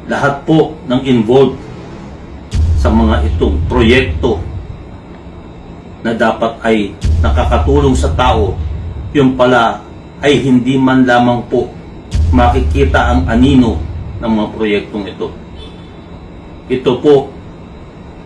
lahat po ng involved sa mga itong proyekto na dapat ay nakakatulong sa tao, yung pala ay hindi man lamang po makikita ang anino ng mga proyektong ito. Ito po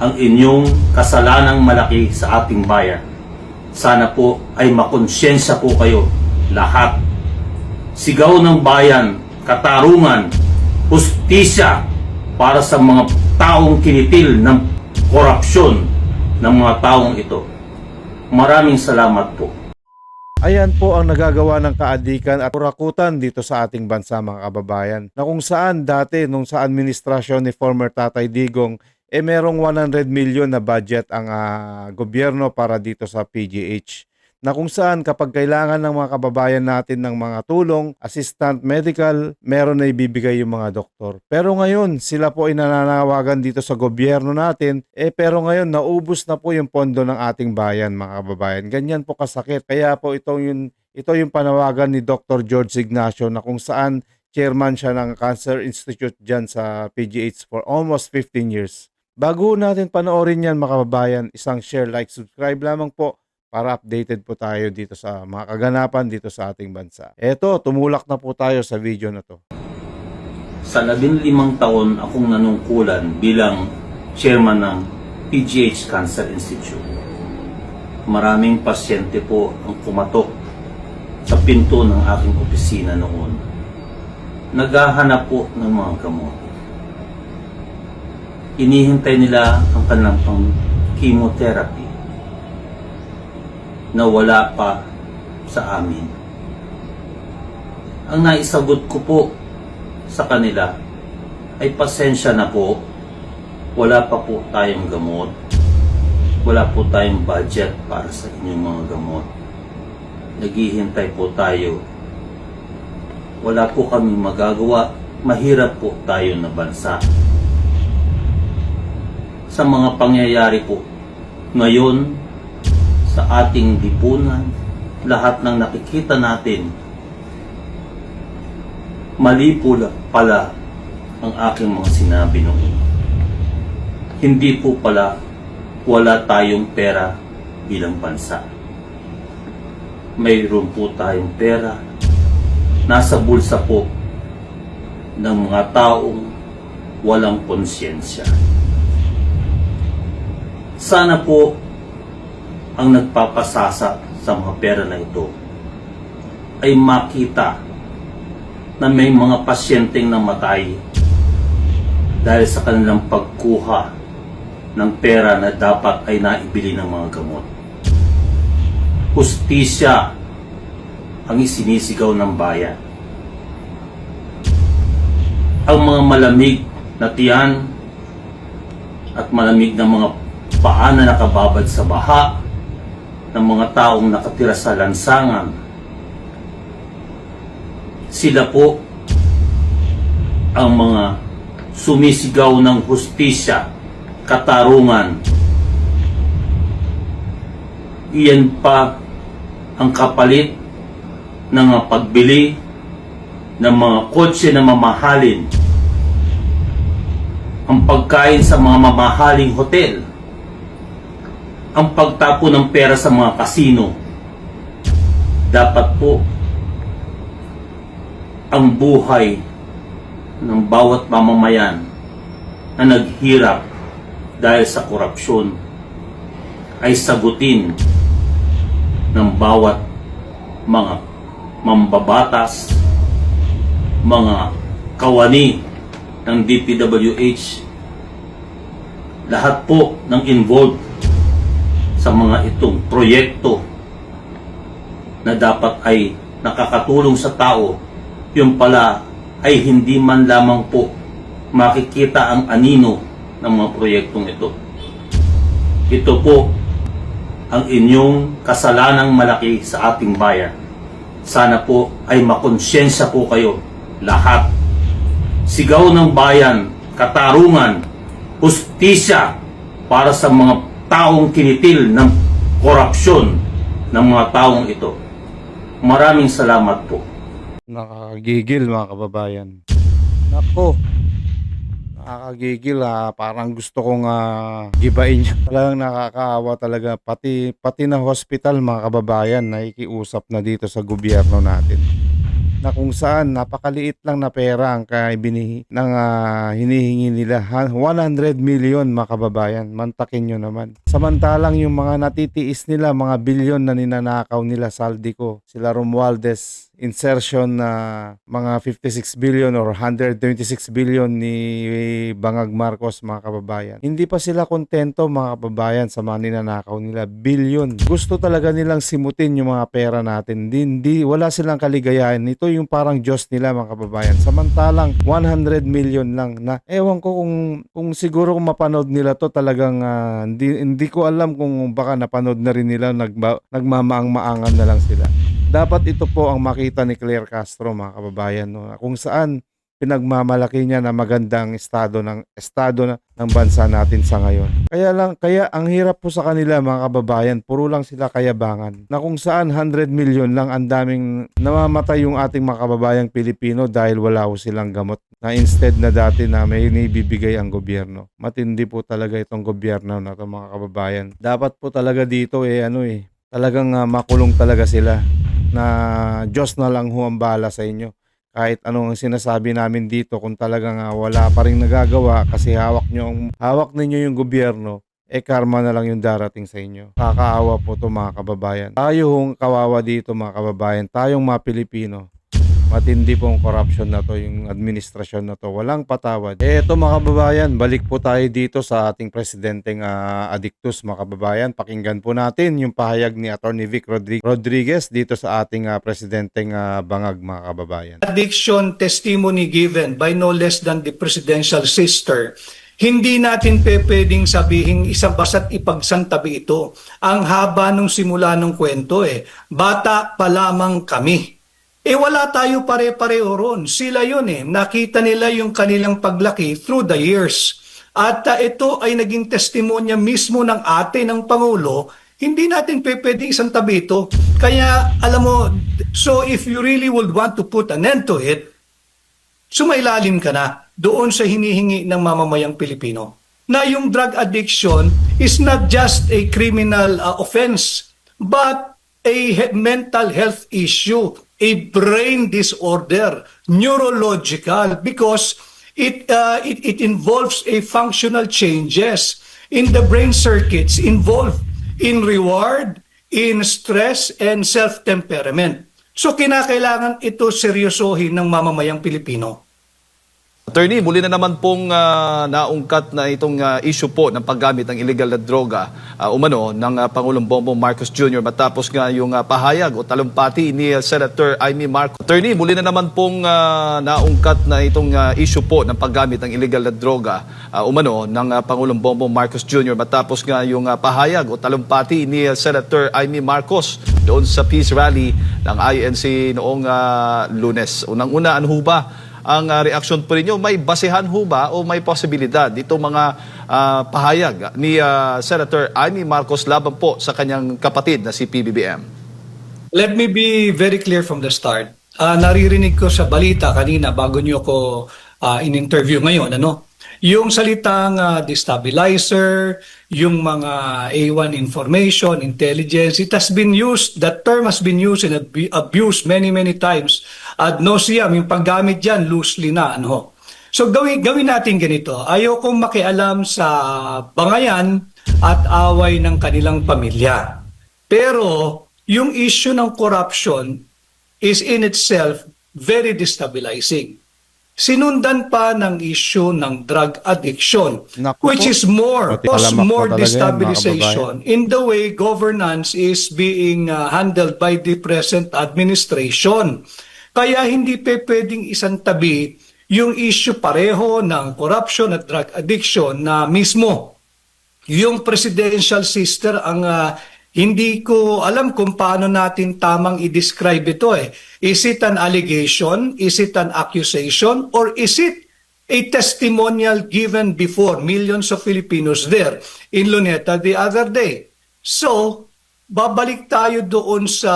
ang inyong kasalanang malaki sa ating bayan. Sana po ay makonsyensya po kayo lahat. Sigaw ng bayan, katarungan, hustisya para sa mga taong kinitil ng korupsyon ng mga taong ito. Maraming salamat po. Ayan po ang nagagawa ng kaadikan at kurakutan dito sa ating bansa, mga kababayan, na kung saan dati nung sa administrasyon ni former Tatay Digong merong 100 million na budget ang gobyerno para dito sa PGH, na kung saan kapag kailangan ng mga kababayan natin ng mga tulong, assistant medical, meron na ibibigay yung mga doktor. Pero ngayon, sila po ay nananawagan dito sa gobyerno natin, pero ngayon naubos na po yung pondo ng ating bayan, mga kababayan. Ganyan po kasakit. Kaya po ito yung panawagan ni Dr. George Ignacio, na kung saan chairman siya ng Cancer Institute dyan sa PGH for almost 15 years. Bago natin panoorin yan, mga kababayan, isang share, like, subscribe lamang po para updated po tayo dito sa mga kaganapan dito sa ating bansa. Eto, tumulak na po tayo sa video na to. Sa 15 taon akong nanungkulan bilang chairman ng PGH Cancer Institute, maraming pasyente po ang kumatok sa pinto ng aking opisina noon. Naghahanap po ng mga gamot. Inihintay nila ang kanilang chemotherapy na wala pa sa amin. Ang naisagot ko po sa kanila ay pasensya na po, wala pa po tayong gamot, wala po tayong budget para sa inyong mga gamot. Naghihintay po tayo. Wala po kami magagawa, mahirap po tayo na bansa. Sa mga pangyayari po ngayon sa ating lipunan, lahat ng nakikita natin, mali po pala ang aking mga sinabi noon. Hindi po pala wala tayong pera bilang bansa. Mayroon po tayong pera, nasa bulsa po ng mga taong walang konsyensya. Sana po ang nagpapasasa sa mga pera na ito ay makita na may mga pasyenteng namatay dahil sa kanilang pagkuha ng pera na dapat ay naibili ng mga gamot. Hustisya ang isinisigaw ng bayan. Ang mga malamig na tiyan at malamig na mga paa na nakababad sa baha ng mga taong nakatira sa lansangan, sila po ang mga sumisigaw ng hustisya, katarungan. Iyan pa ang kapalit ng pagbili ng mga kotse na mamahalin, ang pagkain sa mga mamahaling hotel, ang pagtapo ng pera sa mga kasino. Dapat po ang buhay ng bawat mamamayan na naghirap dahil sa korupsyon ay sagutin ng bawat mga mambabatas, mga kawani ng DPWH, lahat po ng involved sa mga itong proyekto na dapat ay nakakatulong sa tao, yung pala ay hindi man lamang po makikita ang anino ng mga proyektong ito. Ito po ang inyong kasalanang malaki sa ating bayan. Sana po ay makonsyensya po kayo lahat. Sigaw ng bayan, katarungan, hustisya para sa mga taong kinitil ng korupsyon ng mga taong ito. Maraming salamat po. Nakakagigil, mga kababayan. Nako, Nakakagigil, parang gusto kong gibain niya. Talagang nakakaawa talaga. Pati na hospital, mga kababayan, nakikiusap na dito sa gobyerno natin. Na kung saan napakaliit lang na pera ang hinihingi nila. 100 million, mga kababayan. Mantakin nyo naman. Samantalang yung mga natitiis nila, mga bilyon na ninanakaw nila, Saldico, sila Romualdez, insertion na mga 56 billion or 126 billion ni Bangag Marcos, mga kababayan. Hindi pa sila kontento, mga kababayan, sa mga ninanakaw nila. Billion. Gusto talaga nilang simutin yung mga pera natin. Wala silang kaligayahan. Ito yung parang Diyos nila, mga kababayan. Samantalang 100 million lang na ewan ko kung siguro kung mapanood nila to talagang hindi ko alam kung baka napanood na rin nila, nagmamaang-maangan na lang sila. Dapat ito po ang makita ni Claire Castro, mga kababayan, no? Kung saan pinagmamalaki niya na magandang estado ng bansa natin sa ngayon. Kaya ang hirap po sa kanila, mga kababayan, puro lang sila kayabangan. Na kung saan 100 million lang, ang daming namamatay yung ating mga kababayang Pilipino dahil wala po silang gamot. Na instead na dati na may inibibigay ang gobyerno. Matindi po talaga itong gobyerno na ito, mga kababayan. Dapat po talaga dito talagang makulong talaga sila. Na Diyos na lang ho ang bahala sa inyo. Kahit anong sinasabi namin dito, kung talagang wala pa rin nagagawa kasi hawak ninyo yung gobyerno, karma na lang yung darating sa inyo. Kakaawa po to, mga kababayan. Tayo hong kawawa dito, mga kababayan. Tayong mga Pilipino. Matindi pong corruption na to, yung administrasyon na to. Walang patawad. Eto, mga kababayan, balik po tayo dito sa ating presidenteng Adictus, mga kababayan. Pakinggan po natin yung pahayag ni Attorney Vic Rodriguez dito sa ating presidenteng Bangag, mga kababayan. Addiction testimony given by no less than the presidential sister. Hindi natin pwedeng sabihin isang basta't ipagsantabi ito. Ang haba nung simula nung kwento Bata pa lamang kami. Wala tayo pare-pareho ron. Sila yun Nakita nila yung kanilang paglaki through the years. At ito ay naging testimonya mismo ng ate ng Pangulo. Hindi natin pwedeng isang tabi ito. Kaya, alam mo, so if you really would want to put an end to it, sumailalim ka na doon sa hinihingi ng mamamayang Pilipino. Na yung drug addiction is not just a criminal offense, but a mental health issue, a brain disorder, neurological, because it involves a functional changes in the brain circuits involved in reward, in stress, and self-temperament. So kinakailangan ito seryosohin ng mamamayang Pilipino. Attorney, muli na naman pong naungkat na itong issue po ng paggamit ng illegal na droga umano ng Pangulong Bongbong Marcos Jr. matapos nga yung pahayag o talumpati ni Senator Amy Marcos. Attorney, muli na naman pong naungkat na itong issue po ng paggamit ng illegal na droga umano ng Pangulong Bongbong Marcos Jr. matapos nga yung pahayag o talumpati ni Senator Amy Marcos doon sa peace rally ng INC noong Lunes. Unang-una, ano ho ba ang reaksyon po ninyo? May basehan ho ba o may posibilidad itong mga pahayag ni Senator Amy Marcos laban po sa kanyang kapatid na si PBBM? Let me be very clear from the start. Naririnig ko sa balita kanina bago niyo ko in-interview ngayon, yung salitang destabilizer, yung mga A1 information, intelligence, it has been used, that term has been used and abused many times. Ad nauseam, yung paggamit dyan, loosely na. So gawin natin ganito. Ayokong makialam sa bangayan at away ng kanilang pamilya. Pero yung issue ng corruption is in itself very destabilizing. Sinundan pa ng issue ng drug addiction, which is more destabilization in the way governance is being handled by the present administration. Kaya hindi pwedeng isang tabi yung issue pareho ng corruption at drug addiction na mismo yung presidential sister ang hindi ko alam kung paano natin tamang i-describe ito Is it an allegation? Is it an accusation? Or is it a testimonial given before millions of Filipinos there in Luneta the other day? So, babalik tayo doon sa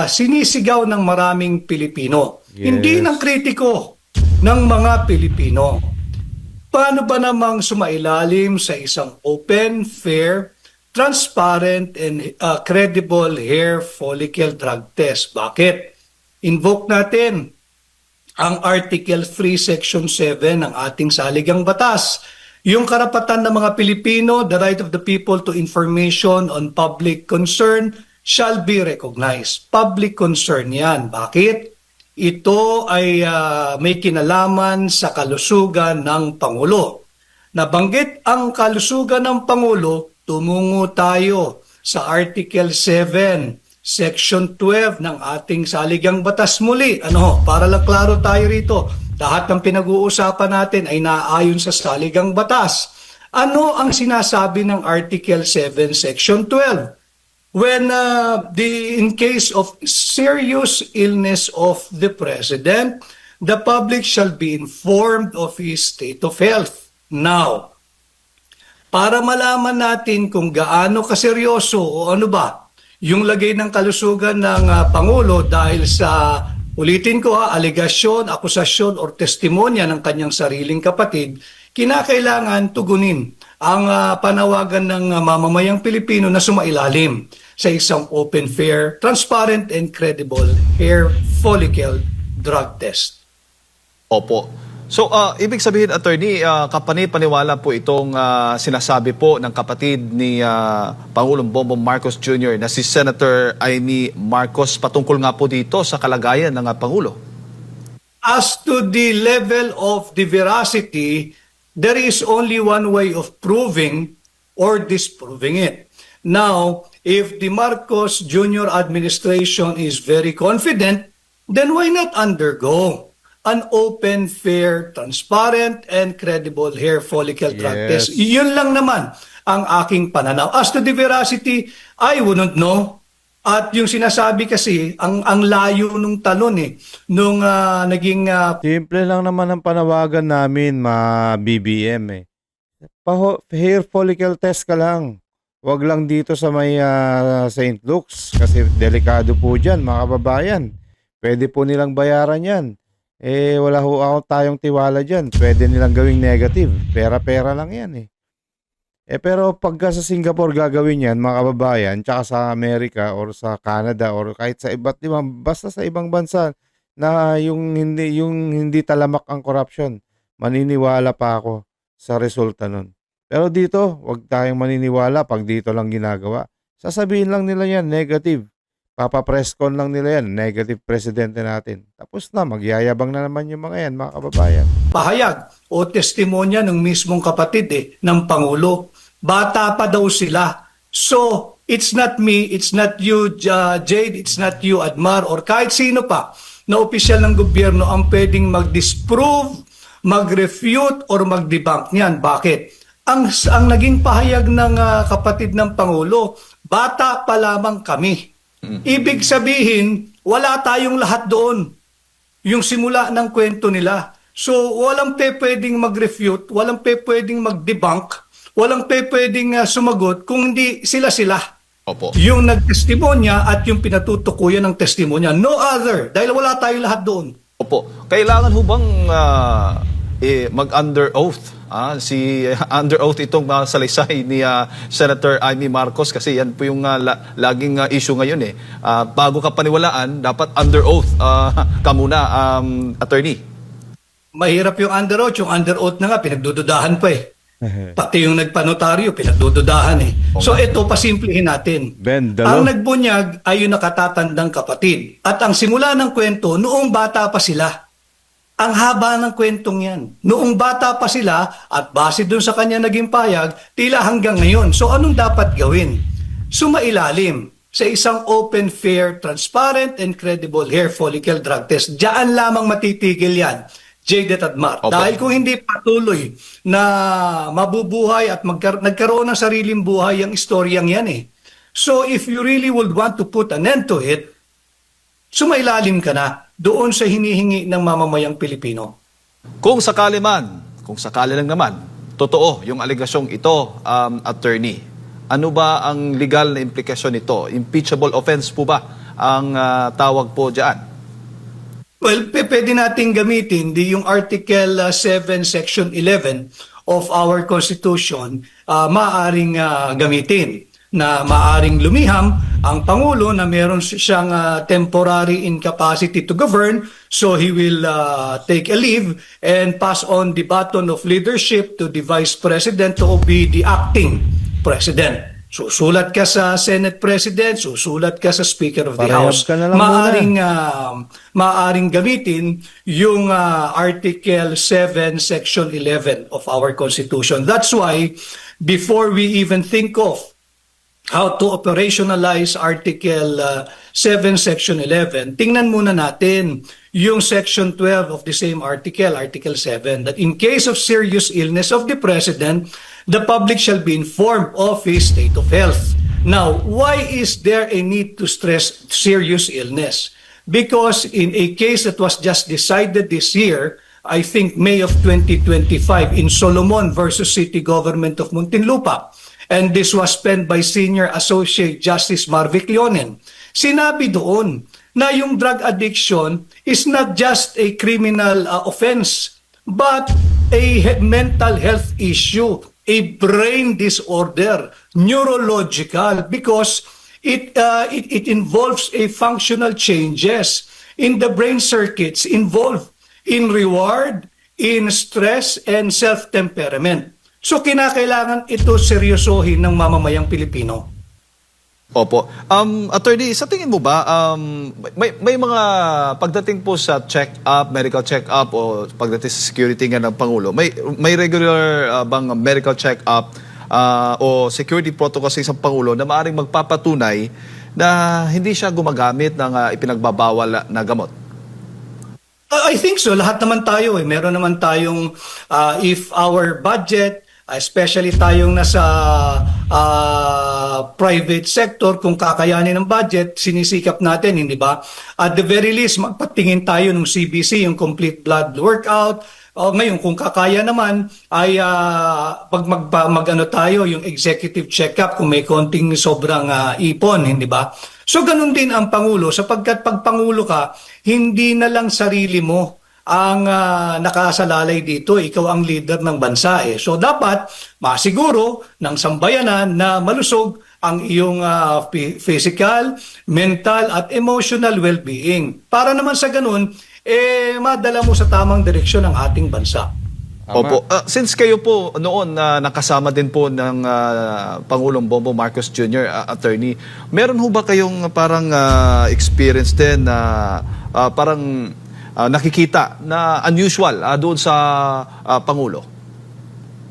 sinisigaw ng maraming Pilipino. Yes. Hindi ng kritiko ng mga Pilipino. paano ba namang sumailalim sa isang open, fair, transparent, and credible hair follicle drug test? Bakit? Invoke natin ang Article 3, Section 7 ng ating saligang batas. Yung karapatan ng mga Pilipino, the right of the people to information on public concern shall be recognized. Public concern yan. Bakit? Ito ay may kinalaman sa kalusugan ng Pangulo. Nabanggit ang kalusugan ng Pangulo, tumungo tayo sa Article 7, Section 12 ng ating saligang batas muli. Para lang klaro tayo rito, lahat ng pinag-uusapan natin ay naaayon sa saligang batas. Ano ang sinasabi ng Article 7, Section 12? When in case of serious illness of the President, the public shall be informed of his state of health. Now, para malaman natin kung gaano kaseryoso o ano ba yung lagay ng kalusugan ng Pangulo dahil sa, ulitin ko aligasyon, akusasyon o testimonya ng kanyang sariling kapatid, kinakailangan tugunin ang panawagan ng mamamayang Pilipino na sumailalim sa isang open, fair, transparent, and credible hair follicle drug test. Opo. So, ibig sabihin, Attorney, kapani-paniwala po itong sinasabi po ng kapatid ni Pangulong Bongbong Marcos Jr. na si Senator Amy Marcos patungkol nga po dito sa kalagayan ng Pangulo. As to the level of the veracity, there is only one way of proving or disproving it. Now, if the Marcos Jr. administration is very confident, then why not undergo an open, fair, transparent, and credible hair follicle drug test? Yun lang naman ang aking pananaw. As to the veracity, I wouldn't know. At yung sinasabi kasi, ang layo nung talon nung naging... Simple lang naman ang panawagan namin, BBM hair follicle test ka lang. Wag lang dito sa may St. Luke's kasi delikado po dyan, mga kababayan. Pwede po nilang bayaran yan. Wala ho ako tayong tiwala dyan. Pwede nilang gawing negative. Pera-pera lang yan pero pagka sa Singapore gagawin yan, mga kababayan, tsaka sa Amerika or sa Canada or kahit sa iba't ibang, basta sa ibang bansa na yung hindi talamak ang corruption, maniniwala pa ako sa resulta nun. Pero dito, wag tayong maniniwala pag dito lang ginagawa. Sasabihin lang nila yan, negative. Papa-presscon lang nila yan, negative presidente natin. Tapos na, magyayabang na naman yung mga yan, mga kababayan. Pahayag o testimonya ng mismong kapatid ng Pangulo. Bata pa daw sila. So, it's not me, it's not you, Jade, it's not you, Admar, or kahit sino pa na opisyal ng gobyerno ang pwedeng mag-disprove, mag-refute, or mag-debunk niyan. Bakit? Ang naging pahayag ng kapatid ng Pangulo, bata pa lamang kami. Ibig sabihin, wala tayong lahat doon. Yung simula ng kwento nila. So, walang pwedeng mag-refute, walang pwedeng mag-debunk, walang pwedeng sumagot kung hindi sila-sila. Opo. Yung nagtestimonya at yung pinatutukuyan ng testimonya. No other. Dahil wala tayong lahat doon. Opo. Kailangan ho bang mag-under oath? Si under oath itong salaysay ni Senator Amy Marcos kasi yan po yung laging issue ngayon bago ka paniwalaan, dapat under oath ka muna, Attorney. Mahirap yung under oath. Yung under oath na nga, pinagdududahan pa Pati yung nagpanotaryo, pinagdududahan So ito, pasimplihin natin. Ang nagbunyag ay yung nakatatandang kapatid. At ang simula ng kwento, noong bata pa sila. Ang haba ng kwentong yan. Noong bata pa sila at base dun sa kanya naging payag, tila hanggang ngayon. So anong dapat gawin? Sumailalim sa isang open, fair, transparent, and credible hair follicle drug test. Diyan lamang matitigil yan, Jade at Admar. Opo. Dahil kung hindi patuloy na mabubuhay at nagkaroon ng sariling buhay ang istoryang yan So if you really would want to put an end to it, sumailalim ka na doon sa hinihingi ng mamamayang Pilipino. Kung sakali lang naman, totoo yung aligasyong ito, Attorney, ano ba ang legal na implikasyon nito? Impeachable offense po ba ang tawag po dyan? Well, pwede nating gamitin yung Article 7, Section 11 of our Constitution, maaaring gamitin na maaaring lumiham ang Pangulo na meron siyang temporary incapacity to govern, so he will take a leave and pass on the baton of leadership to the Vice President to be the acting President. Susulat ka sa Senate President, susulat ka sa Speaker of the Parehab House. ka na lang Maaring gamitin yung Article 7, Section 11 of our Constitution. That's why before we even think of how to operationalize Article 7, Section 11, tingnan muna natin yung Section 12 of the same article, Article 7, that in case of serious illness of the President, the public shall be informed of his state of health. Now, why is there a need to stress serious illness? Because in a case that was just decided this year, I think May of 2025, in Solomon versus City Government of Muntinlupa, and this was penned by Senior Associate Justice Marvic Leonen, sinabi doon na yung drug addiction is not just a criminal offense, but a mental health issue, a brain disorder, neurological, because it involves a functional changes in the brain circuits involved in reward, in stress, and self-temperament. So kinakailangan ito seryosohin ng mamamayang Pilipino. Opo. Attorney, sa tingin mo ba, may mga pagdating po sa check-up, medical check-up o pagdating sa security nga ng Pangulo, may regular bang medical check-up o security protocol sa isang Pangulo na maaaring magpapatunay na hindi siya gumagamit ng ipinagbabawal na gamot? I think so. Lahat naman tayo eh. Meron naman tayong if our budget, especially tayong nasa private sector, kung kakayanin ng budget, sinisikap natin, hindi ba? At the very least, magpatingin tayo ng CBC, yung complete blood workout. Ngayon, kung kakaya naman, ay mag-ano tayo, yung executive check-up kung may konting sobrang ipon, hindi ba? So, ganun din ang Pangulo, sapagkat pag Pangulo ka, hindi na lang sarili mo ang nakasalalay dito, ikaw ang leader ng bansa eh. So dapat masiguro ng sambayanan na malusog ang iyong physical, mental at emotional well-being. Para naman sa ganun, madala mo sa tamang direksyon ang ating bansa. Opo. Since kayo po noon nakasama din po ng Pangulong Bongbong Marcos Jr., attorney, meron ho ba kayong parang experience din na parang nakikita na unusual doon sa Pangulo?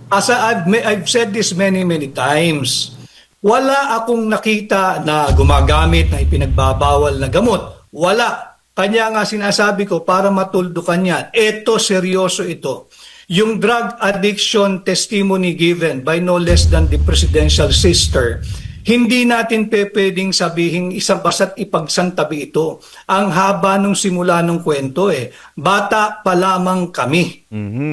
As I've said this many times, wala akong nakita na gumagamit na ipinagbabawal na gamot. Wala. Kanya nga sinasabi ko para matuldukan yan. Ito, seryoso ito. Yung drug addiction testimony given by no less than the presidential sister, hindi natin pwedeng sabihin isang basta't ipagsantabi ito. Ang haba nung simula nung kwento eh. Bata pa lamang kami.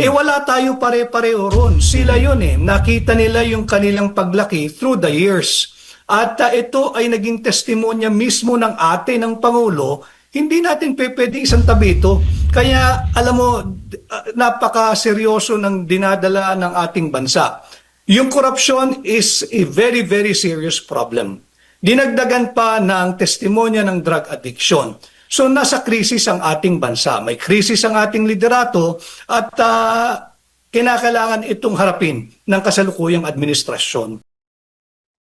Wala tayo pare-pareho ron. Sila yun eh. Nakita nila yung kanilang paglaki through the years. At ito ay naging testimonya mismo ng ate ng Pangulo. Hindi natin pwedeng isang tabi ito. Kaya alam mo, napaka-seryoso ng dinadala ng ating bansa. Yung corruption is a very, very serious problem. Dinagdagan pa ng testimonya ng drug addiction. So nasa krisis ang ating bansa. May krisis ang ating liderato at kinakailangan itong harapin ng kasalukuyang administrasyon.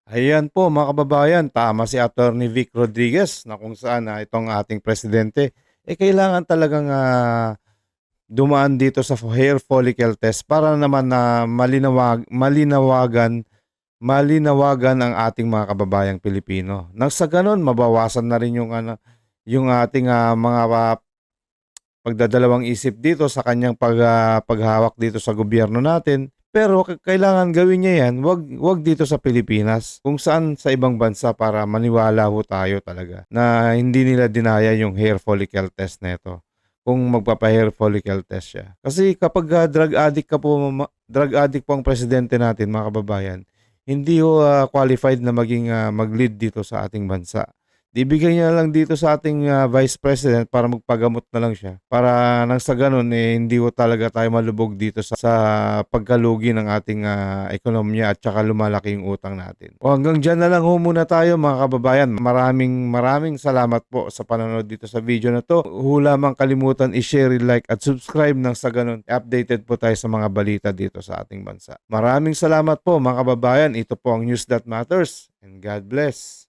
Ayan po mga kababayan, tama si Attorney Vic Rodriguez na kung saan itong ating presidente kailangan talagang dumaan dito sa hair follicle test para naman na malinawagan ang ating mga kababayang Pilipino. Nang sa ganon, mabawasan na rin yung ating mga pagdadalawang isip dito sa kanyang paghawak dito sa gobyerno natin. Pero kailangan gawin niya yan, wag dito sa Pilipinas, kung saan sa ibang bansa para maniwala ho tayo talaga na hindi nila dinaya yung hair follicle test na ito. Kung magpapa-hair follicle test siya. Kasi kapag drug addict po ang presidente natin, mga kababayan, hindi ho qualified na maging mag-lead dito sa ating bansa. ibigay niya lang dito sa ating Vice President para magpagamot na lang siya. Para nang sa ganun, hindi ko talaga tayo malubog dito sa pagkalugi ng ating ekonomiya at saka lumalaki yung utang natin. O hanggang dyan na lang ho muna tayo mga kababayan. Maraming salamat po sa panonood dito sa video na to. Hulamang kalimutan i-share, like at subscribe nang sa ganun. Updated po tayo sa mga balita dito sa ating bansa. Maraming salamat po mga kababayan. Ito po ang News That Matters and God bless.